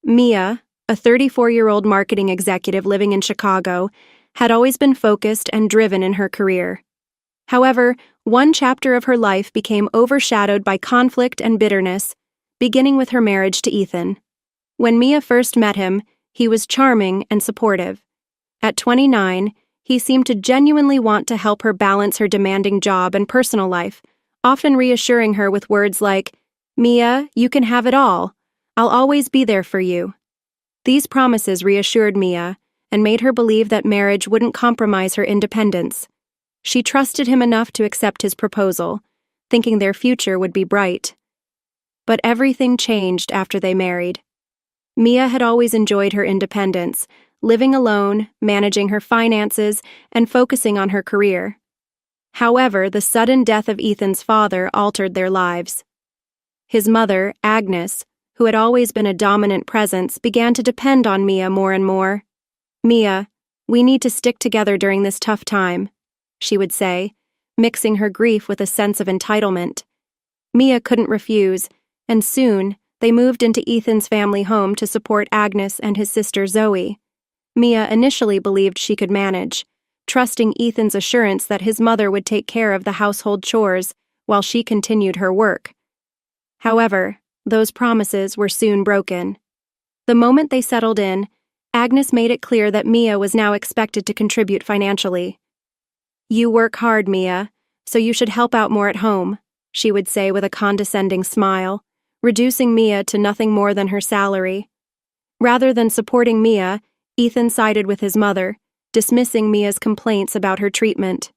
Mia, a 34-year-old marketing executive living in Chicago, had always been focused and driven in her career. However, one chapter of her life became overshadowed by conflict and bitterness, beginning with her marriage to Ethan. When Mia first met him, he was charming and supportive. At 29, he seemed to genuinely want to help her balance her demanding job and personal life, often reassuring her with words like, "Mia, you can have it all. I'll always be there for you." These promises reassured Mia and made her believe that marriage wouldn't compromise her independence. She trusted him enough to accept his proposal, thinking their future would be bright. But everything changed after they married. Mia had always enjoyed her independence, living alone, managing her finances, and focusing on her career. However, the sudden death of Ethan's father altered their lives. His mother, Agnes, who had always been a dominant presence, began to depend on Mia more and more. "Mia, we need to stick together during this tough time," she would say, mixing her grief with a sense of entitlement. Mia couldn't refuse, and soon they moved into Ethan's family home to support Agnes and his sister Zoe. Mia initially believed she could manage, trusting Ethan's assurance that his mother would take care of the household chores while she continued her work. However, those promises were soon broken. The moment they settled in, Agnes made it clear that Mia was now expected to contribute financially. "You work hard, Mia, so you should help out more at home," she would say with a condescending smile, reducing Mia to nothing more than her salary. Rather than supporting Mia, Ethan sided with his mother, dismissing Mia's complaints about her treatment.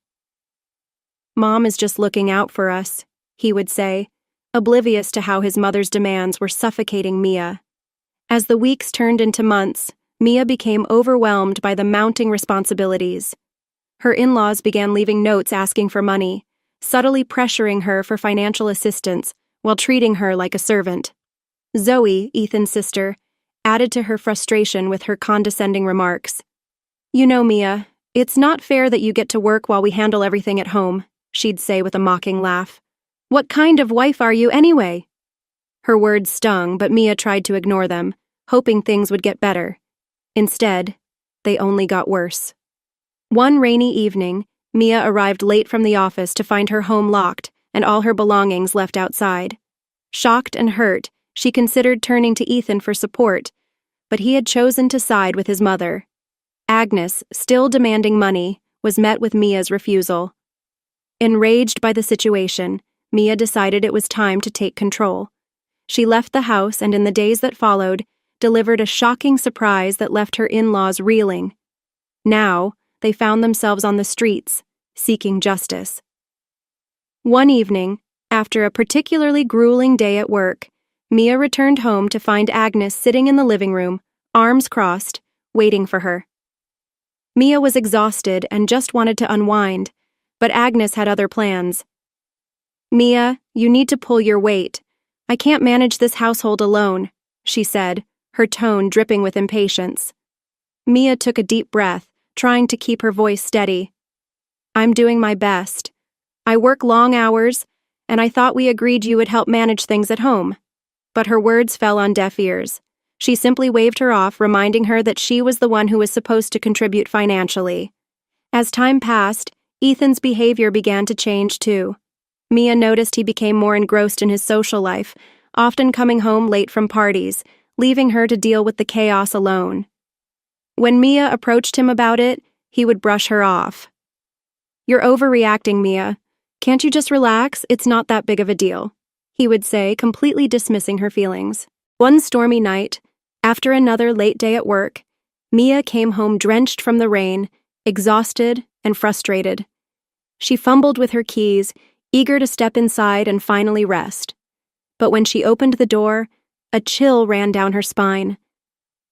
"Mom is just looking out for us," he would say, oblivious to how his mother's demands were suffocating Mia. As the weeks turned into months, Mia became overwhelmed by the mounting responsibilities. Her in-laws began leaving notes asking for money, subtly pressuring her for financial assistance while treating her like a servant. Zoe, Ethan's sister, added to her frustration with her condescending remarks. "You know, Mia, it's not fair that you get to work while we handle everything at home," she'd say with a mocking laugh. "What kind of wife are you anyway?" Her words stung, but Mia tried to ignore them, hoping things would get better. Instead, they only got worse. One rainy evening, Mia arrived late from the office to find her home locked and all her belongings left outside. Shocked and hurt, she considered turning to Ethan for support, but he had chosen to side with his mother. Agnes, still demanding money, was met with Mia's refusal. Enraged by the situation, Mia decided it was time to take control. She left the house and in the days that followed, delivered a shocking surprise that left her in-laws reeling. Now, they found themselves on the streets, seeking justice. One evening, after a particularly grueling day at work, Mia returned home to find Agnes sitting in the living room, arms crossed, waiting for her. Mia was exhausted and just wanted to unwind, but Agnes had other plans. "Mia, you need to pull your weight. I can't manage this household alone," she said, her tone dripping with impatience. Mia took a deep breath, trying to keep her voice steady. "I'm doing my best. I work long hours, and I thought we agreed you would help manage things at home." But her words fell on deaf ears. She simply waved her off, reminding her that she was the one who was supposed to contribute financially. As time passed, Ethan's behavior began to change too. Mia noticed he became more engrossed in his social life, often coming home late from parties, leaving her to deal with the chaos alone. When Mia approached him about it, he would brush her off. "You're overreacting, Mia. Can't you just relax? It's not that big of a deal," he would say, completely dismissing her feelings. One stormy night, after another late day at work, Mia came home drenched from the rain, exhausted and frustrated. She fumbled with her keys, eager to step inside and finally rest. But when she opened the door, a chill ran down her spine.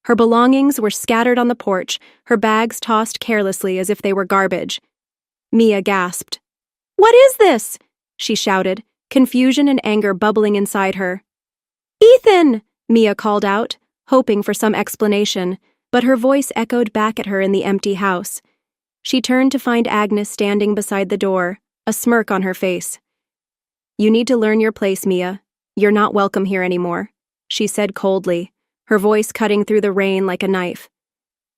Her belongings were scattered on the porch, her bags tossed carelessly as if they were garbage. Mia gasped. "What is this?" she shouted, confusion and anger bubbling inside her. "Ethan!" Mia called out, hoping for some explanation, but her voice echoed back at her in the empty house. She turned to find Agnes standing beside the door, a smirk on her face. "You need to learn your place, Mia. You're not welcome here anymore," she said coldly, her voice cutting through the rain like a knife.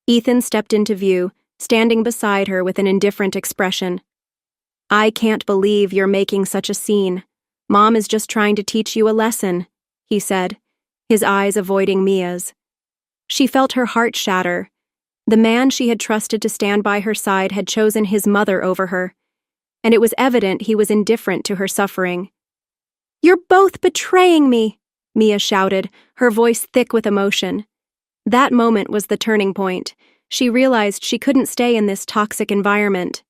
Ethan stepped into view, standing beside her with an indifferent expression. "I can't believe you're making such a scene. Mom is just trying to teach you a lesson," he said, his eyes avoiding Mia's. She felt her heart shatter. The man she had trusted to stand by her side had chosen his mother over her, and it was evident he was indifferent to her suffering. "You're both betraying me," Mia shouted, her voice thick with emotion. That moment was the turning point. She realized she couldn't stay in this toxic environment.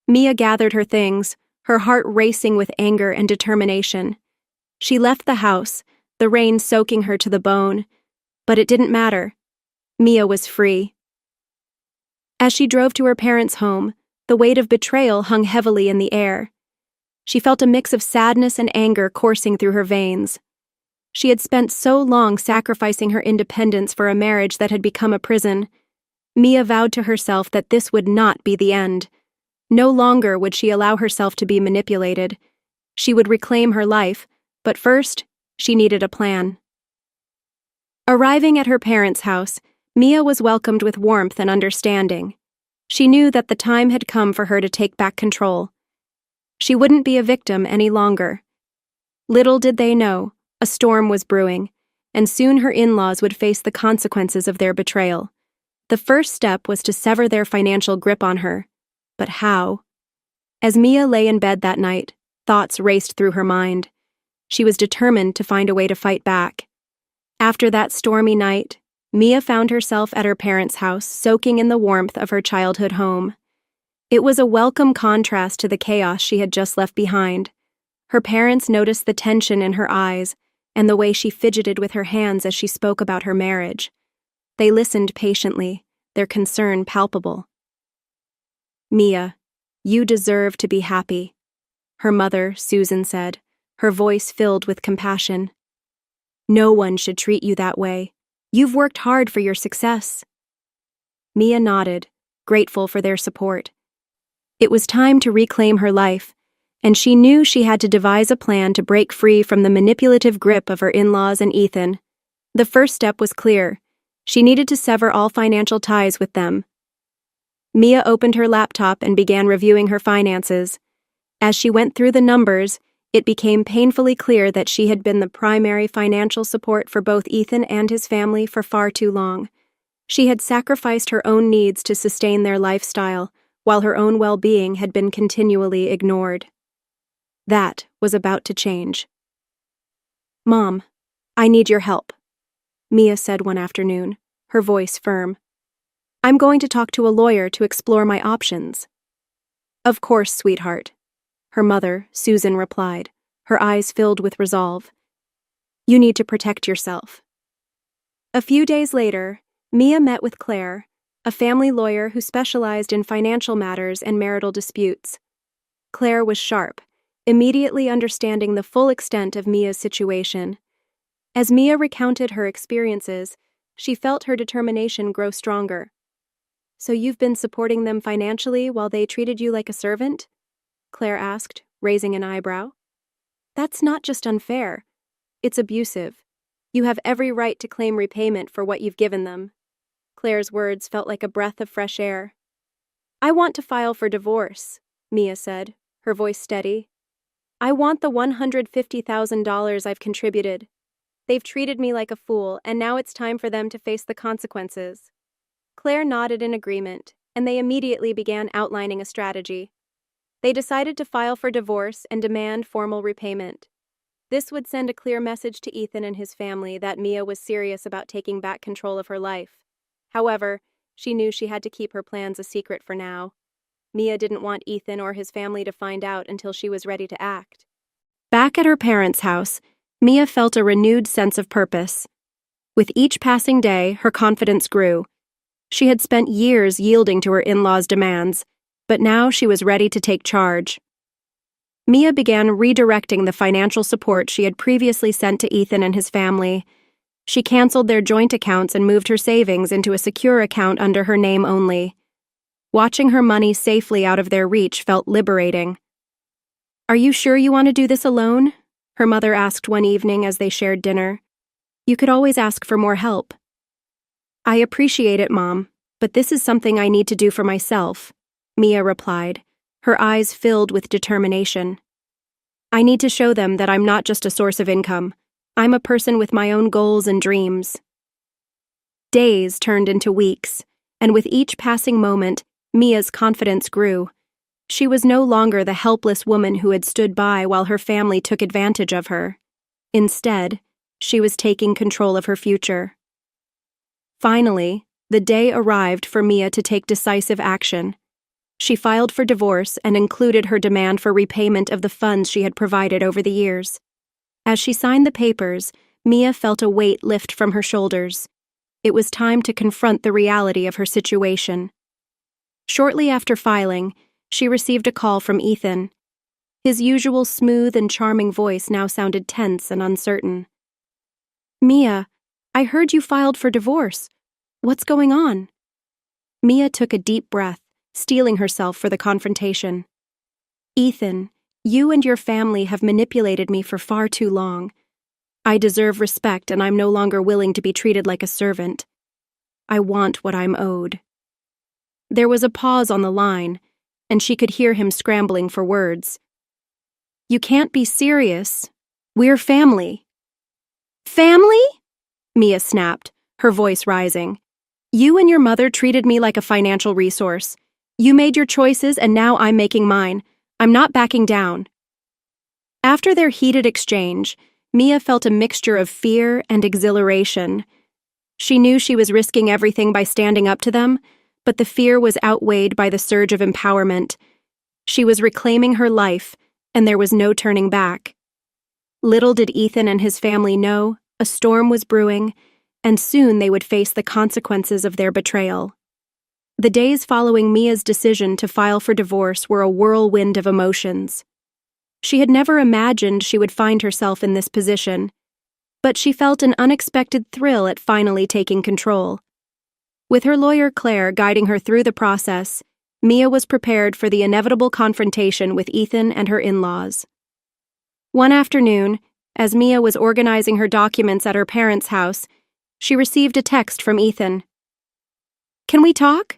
Mia gathered her things, her heart racing with anger and determination. She left the house, the rain soaking her to the bone, but it didn't matter. Mia was free. As she drove to her parents' home, the weight of betrayal hung heavily in the air. She felt a mix of sadness and anger coursing through her veins. She had spent so long sacrificing her independence for a marriage that had become a prison. Mia vowed to herself that this would not be the end. No longer would she allow herself to be manipulated. She would reclaim her life, but first, she needed a plan. Arriving at her parents' house, Mia was welcomed with warmth and understanding. She knew that the time had come for her to take back control. She wouldn't be a victim any longer. Little did they know, a storm was brewing, and soon her in-laws would face the consequences of their betrayal. The first step was to sever their financial grip on her. But how? As Mia lay in bed that night, thoughts raced through her mind. She was determined to find a way to fight back. After that stormy night, Mia found herself at her parents' house, soaking in the warmth of her childhood home. It was a welcome contrast to the chaos she had just left behind. Her parents noticed the tension in her eyes and the way she fidgeted with her hands as she spoke about her marriage. They listened patiently, their concern palpable. "Mia, you deserve to be happy," her mother, Susan, said, her voice filled with compassion. "No one should treat you that way. You've worked hard for your success." Mia nodded, grateful for their support. It was time to reclaim her life, and she knew she had to devise a plan to break free from the manipulative grip of her in-laws and Ethan. The first step was clear. She needed to sever all financial ties with them. Mia opened her laptop and began reviewing her finances. As she went through the numbers, it became painfully clear that she had been the primary financial support for both Ethan and his family for far too long. She had sacrificed her own needs to sustain their lifestyle, while her own well-being had been continually ignored. That was about to change. "Mom, I need your help," Mia said one afternoon, her voice firm. "I'm going to talk to a lawyer to explore my options." "Of course, sweetheart," her mother, Susan, replied, her eyes filled with resolve. "You need to protect yourself." A few days later, Mia met with Claire, a family lawyer who specialized in financial matters and marital disputes. Claire was sharp, immediately understanding the full extent of Mia's situation. As Mia recounted her experiences, she felt her determination grow stronger. "So you've been supporting them financially while they treated you like a servant?" Claire asked, raising an eyebrow. "That's not just unfair. It's abusive. You have every right to claim repayment for what you've given them." Claire's words felt like a breath of fresh air. "I want to file for divorce," Mia said, her voice steady. "I want the $150,000 I've contributed. They've treated me like a fool, and now it's time for them to face the consequences." Claire nodded in agreement, and they immediately began outlining a strategy. They decided to file for divorce and demand formal repayment. This would send a clear message to Ethan and his family that Mia was serious about taking back control of her life. However, she knew she had to keep her plans a secret for now. Mia didn't want Ethan or his family to find out until she was ready to act. Back at her parents' house, Mia felt a renewed sense of purpose. With each passing day, her confidence grew. She had spent years yielding to her in-laws' demands, but now she was ready to take charge. Mia began redirecting the financial support she had previously sent to Ethan and his family. She canceled their joint accounts and moved her savings into a secure account under her name only. Watching her money safely out of their reach felt liberating. "Are you sure you want to do this alone?" her mother asked one evening as they shared dinner. You could always ask for more help. I appreciate it, Mom, but this is something I need to do for myself, Mia replied, her eyes filled with determination. I need to show them that I'm not just a source of income. I'm a person with my own goals and dreams. Days turned into weeks, and with each passing moment, Mia's confidence grew. She was no longer the helpless woman who had stood by while her family took advantage of her. Instead, she was taking control of her future. Finally, the day arrived for Mia to take decisive action. She filed for divorce and included her demand for repayment of the funds she had provided over the years. As she signed the papers, Mia felt a weight lift from her shoulders. It was time to confront the reality of her situation. Shortly after filing, she received a call from Ethan. His usual smooth and charming voice now sounded tense and uncertain. Mia, I heard you filed for divorce. What's going on? Mia took a deep breath, steeling herself for the confrontation. Ethan, you and your family have manipulated me for far too long. I deserve respect and I'm no longer willing to be treated like a servant. I want what I'm owed. There was a pause on the line, and she could hear him scrambling for words. You can't be serious. We're family. Family? Mia snapped, her voice rising. You and your mother treated me like a financial resource. You made your choices and now I'm making mine. I'm not backing down. After their heated exchange, Mia felt a mixture of fear and exhilaration. She knew she was risking everything by standing up to them, but the fear was outweighed by the surge of empowerment. She was reclaiming her life, and there was no turning back. Little did Ethan and his family know, a storm was brewing, and soon they would face the consequences of their betrayal. The days following Mia's decision to file for divorce were a whirlwind of emotions. She had never imagined she would find herself in this position, but she felt an unexpected thrill at finally taking control. With her lawyer Claire guiding her through the process, Mia was prepared for the inevitable confrontation with Ethan and her in-laws. One afternoon, as Mia was organizing her documents at her parents' house, she received a text from Ethan. Can we talk?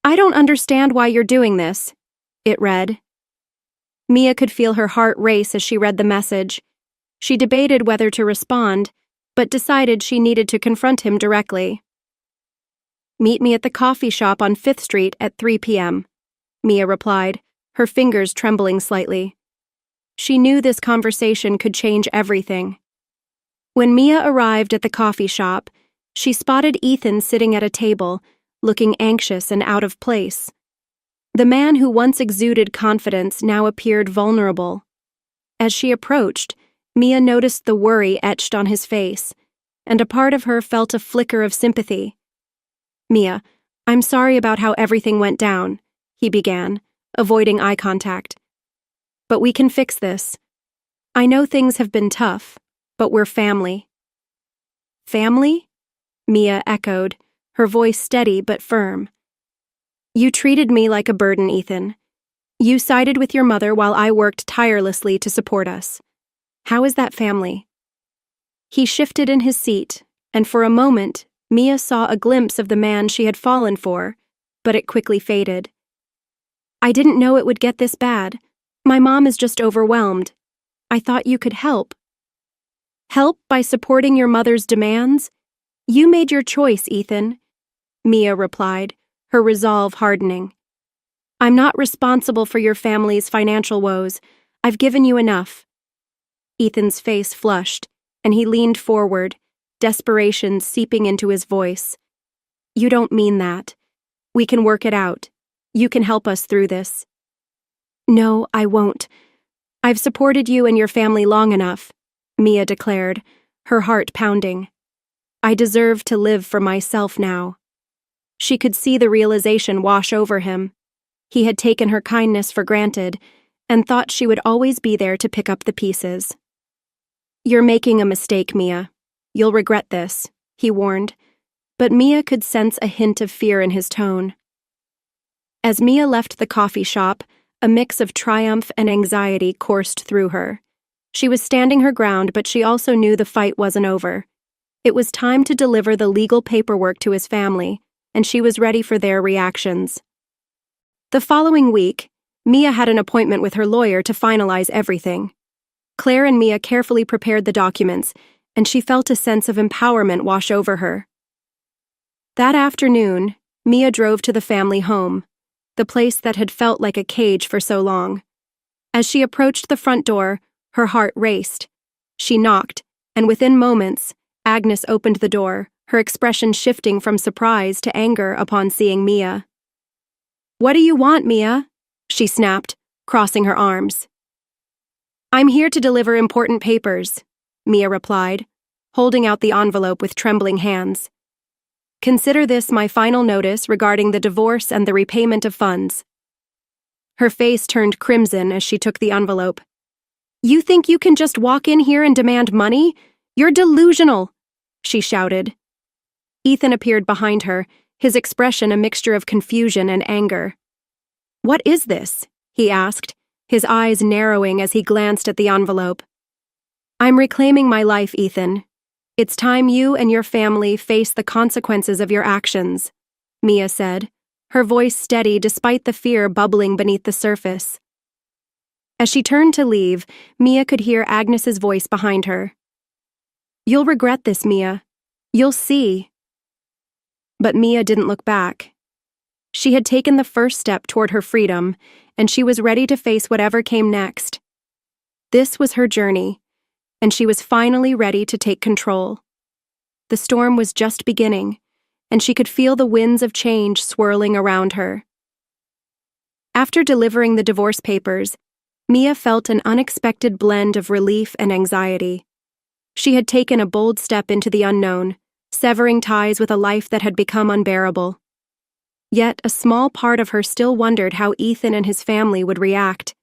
I don't understand why you're doing this, it read. Mia could feel her heart race as she read the message. She debated whether to respond, but decided she needed to confront him directly. Meet me at the coffee shop on 5th Street at 3 p.m., Mia replied, her fingers trembling slightly. She knew this conversation could change everything. When Mia arrived at the coffee shop, she spotted Ethan sitting at a table, looking anxious and out of place. The man who once exuded confidence now appeared vulnerable. As she approached, Mia noticed the worry etched on his face, and a part of her felt a flicker of sympathy. Mia, I'm sorry about how everything went down, he began, avoiding eye contact. But we can fix this. I know things have been tough, but we're family. Family? Mia echoed, her voice steady but firm. You treated me like a burden, Ethan. You sided with your mother while I worked tirelessly to support us. How is that family? He shifted in his seat, and for a moment, Mia saw a glimpse of the man she had fallen for, but it quickly faded. I didn't know it would get this bad. My mom is just overwhelmed. I thought you could help. Help by supporting your mother's demands? You made your choice, Ethan, Mia replied, her resolve hardening. I'm not responsible for your family's financial woes. I've given you enough. Ethan's face flushed, and he leaned forward, desperation seeping into his voice. You don't mean that. We can work it out. You can help us through this. No, I won't. I've supported you and your family long enough, Mia declared, her heart pounding. I deserve to live for myself now. She could see the realization wash over him. He had taken her kindness for granted and thought she would always be there to pick up the pieces. You're making a mistake, Mia. You'll regret this, he warned, but Mia could sense a hint of fear in his tone. As Mia left the coffee shop, a mix of triumph and anxiety coursed through her. She was standing her ground, but she also knew the fight wasn't over. It was time to deliver the legal paperwork to his family, and she was ready for their reactions. The following week, Mia had an appointment with her lawyer to finalize everything. Claire and Mia carefully prepared the documents, and she felt a sense of empowerment wash over her. That afternoon, Mia drove to the family home, the place that had felt like a cage for so long. As she approached the front door, her heart raced. She knocked, and within moments, Agnes opened the door, her expression shifting from surprise to anger upon seeing Mia. "What do you want, Mia?" she snapped, crossing her arms. "I'm here to deliver important papers," Mia replied, holding out the envelope with trembling hands. "Consider this my final notice regarding the divorce and the repayment of funds." Her face turned crimson as she took the envelope. "You think you can just walk in here and demand money? You're delusional," she shouted. Ethan appeared behind her, his expression a mixture of confusion and anger. "What is this?" he asked, his eyes narrowing as he glanced at the envelope. "I'm reclaiming my life, Ethan. It's time you and your family face the consequences of your actions," Mia said, her voice steady despite the fear bubbling beneath the surface. As she turned to leave, Mia could hear Agnes's voice behind her. "You'll regret this, Mia. You'll see." But Mia didn't look back. She had taken the first step toward her freedom, and she was ready to face whatever came next. This was her journey, and she was finally ready to take control. The storm was just beginning, and she could feel the winds of change swirling around her. After delivering the divorce papers, Mia felt an unexpected blend of relief and anxiety. She had taken a bold step into the unknown, severing ties with a life that had become unbearable. Yet a small part of her still wondered how Ethan and his family would react.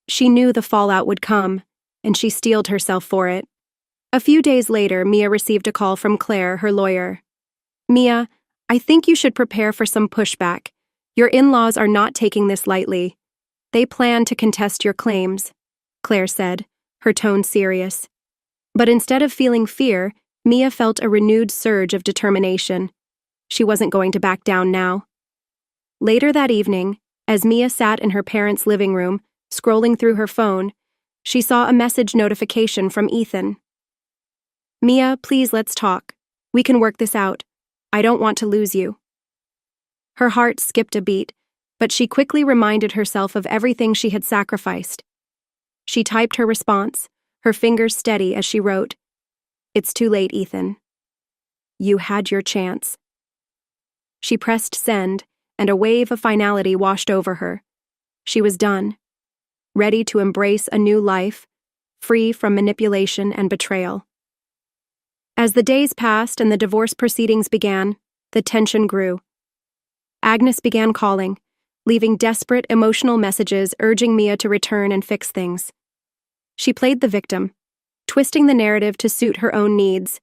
She knew the fallout would come, and she steeled herself for it. A few days later, Mia received a call from Claire, her lawyer. "Mia, I think you should prepare for some pushback. Your in-laws are not taking this lightly. They plan to contest your claims," Claire said, her tone serious. But instead of feeling fear, Mia felt a renewed surge of determination. She wasn't going to back down now. Later that evening, as Mia sat in her parents' living room, scrolling through her phone, she saw a message notification from Ethan. "Mia, please let's talk. We can work this out. I don't want to lose you." Her heart skipped a beat, but she quickly reminded herself of everything she had sacrificed. She typed her response, her fingers steady as she wrote, "It's too late, Ethan. You had your chance." She pressed send, and a wave of finality washed over her. She was done, ready to embrace a new life, free from manipulation and betrayal. As the days passed and the divorce proceedings began, the tension grew. Agnes began calling, leaving desperate, emotional messages urging Mia to return and fix things. She played the victim, twisting the narrative to suit her own needs.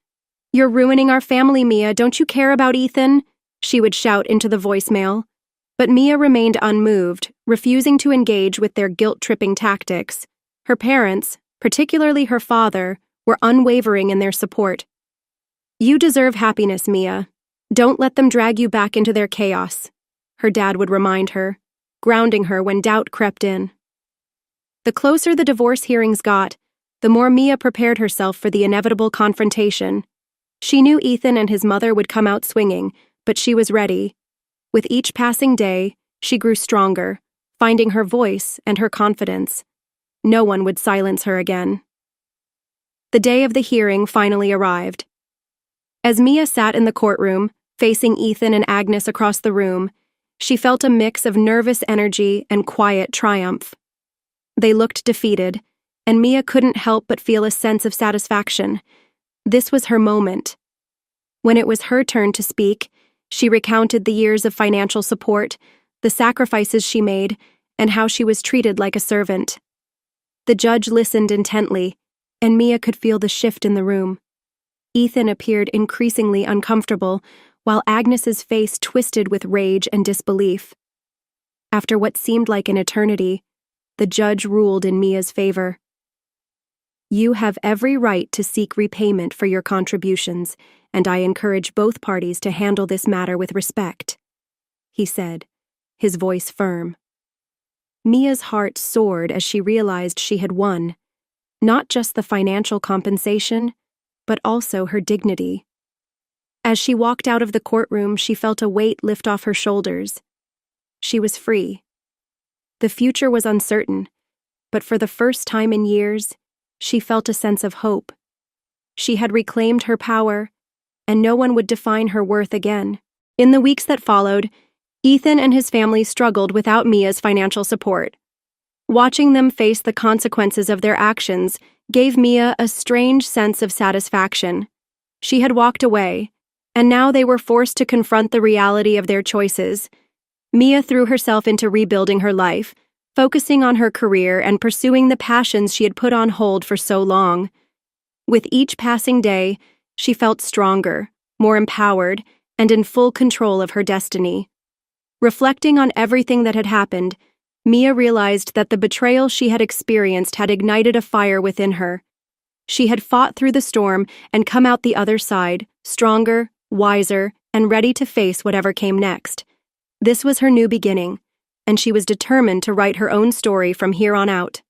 "You're ruining our family, Mia. Don't you care about Ethan?" she would shout into the voicemail. But Mia remained unmoved, refusing to engage with their guilt-tripping tactics. Her parents, particularly her father, were unwavering in their support. "You deserve happiness, Mia. Don't let them drag you back into their chaos," her dad would remind her, grounding her when doubt crept in. The closer the divorce hearings got, the more Mia prepared herself for the inevitable confrontation. She knew Ethan and his mother would come out swinging, but she was ready. With each passing day, she grew stronger, finding her voice and her confidence. No one would silence her again. The day of the hearing finally arrived. As Mia sat in the courtroom, facing Ethan and Agnes across the room, she felt a mix of nervous energy and quiet triumph. They looked defeated, and Mia couldn't help but feel a sense of satisfaction. This was her moment. When it was her turn to speak, she recounted the years of financial support, the sacrifices she made, and how she was treated like a servant. The judge listened intently, and Mia could feel the shift in the room. Ethan appeared increasingly uncomfortable, while Agnes's face twisted with rage and disbelief. After what seemed like an eternity, the judge ruled in Mia's favor. You have every right to seek repayment for your contributions, and I encourage both parties to handle this matter with respect," he said, his voice firm. Mia's heart soared as she realized she had won, not just the financial compensation, but also her dignity. As she walked out of the courtroom, she felt a weight lift off her shoulders. She was free. The future was uncertain, but for the first time in years, she felt a sense of hope. She had reclaimed her power, and no one would define her worth again. In the weeks that followed, Ethan and his family struggled without Mia's financial support. Watching them face the consequences of their actions gave Mia a strange sense of satisfaction. She had walked away, and now they were forced to confront the reality of their choices. Mia threw herself into rebuilding her life, focusing on her career and pursuing the passions she had put on hold for so long. With each passing day, she felt stronger, more empowered, and in full control of her destiny. Reflecting on everything that had happened, Mia realized that the betrayal she had experienced had ignited a fire within her. She had fought through the storm and come out the other side, stronger, wiser, and ready to face whatever came next. This was her new beginning, and she was determined to write her own story from here on out.